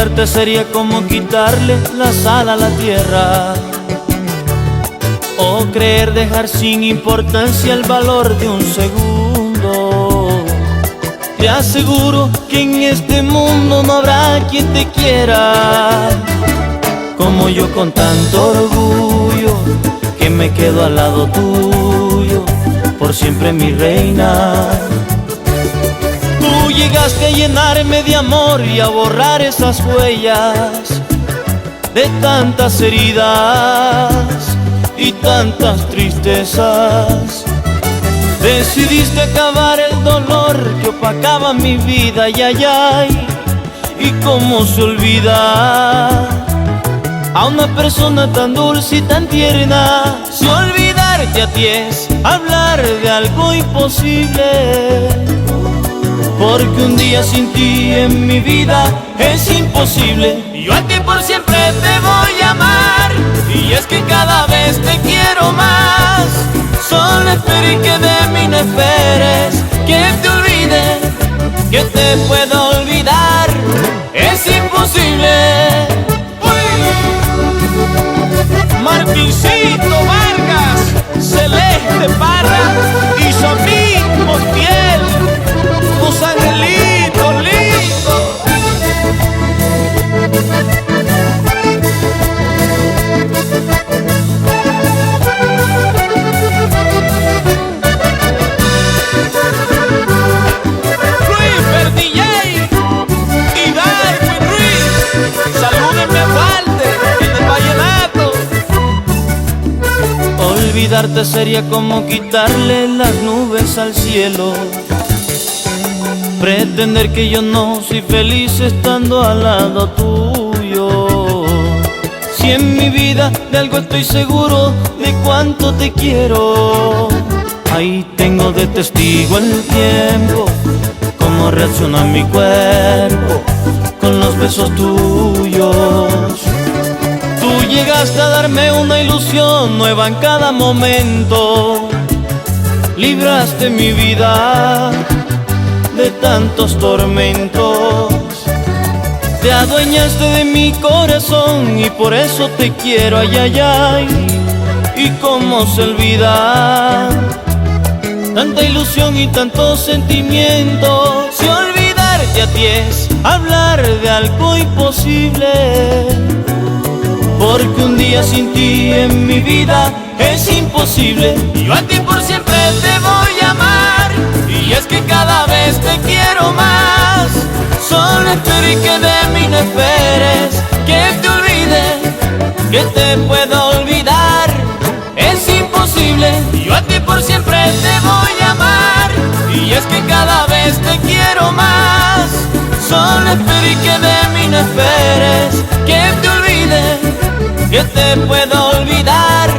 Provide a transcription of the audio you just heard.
Olvidarte sería como quitarle la sal a la tierra, o creer dejar sin importancia el valor de un segundo. Te aseguro que en este mundo no habrá quien te quiera como yo, con tanto orgullo que me quedo al lado tuyo, por siempre mi reina. Tú llegaste a llenarme de amor y a borrar esas huellas de tantas heridas y tantas tristezas. Decidiste acabar el dolor que opacaba mi vida, ay, ay, ay. Y cómo se olvida a una persona tan dulce y tan tierna. Si olvidarte a ti es hablar de algo imposible, porque un día sin ti en mi vida es imposible. Yo a ti por siempre te voy a amar, y es que cada vez te quiero más. Solo espero y que de mí no esperes que te olvide, que te pueda olvidar. Es imposible. Martincito Vargas, Celeste Parra y Samir Montiel, tus angelitos lindos. Luis DJ y Darwin Ruiz, salúdenme a Walter en el vallenato. Olvidarte sería como quitarle las nubes al cielo, pretender que yo no soy feliz estando al lado tuyo. Si en mi vida de algo estoy seguro, de cuánto te quiero, ahí tengo de testigo el tiempo, cómo reacciona mi cuerpo con los besos tuyos. Tú llegaste a darme una ilusión nueva en cada momento, libraste mi vida de tantos tormentos, te adueñaste de mi corazón y por eso te quiero, ay, ay, ay. Y cómo se olvida tanta ilusión y tanto sentimiento. Si olvidarte a ti es hablar de algo imposible, porque un día sin ti en mi vida es imposible. Y yo a ti por siempre te voy a amar, y es que cada vez te quiero más. Solo espero y que de mí no esperes que te olvide, que te pueda olvidar. Es imposible. Y yo a ti por siempre te voy a amar, y es que cada vez te quiero más. Solo espero y que de mí no esperes que te olvide, que te pueda olvidar.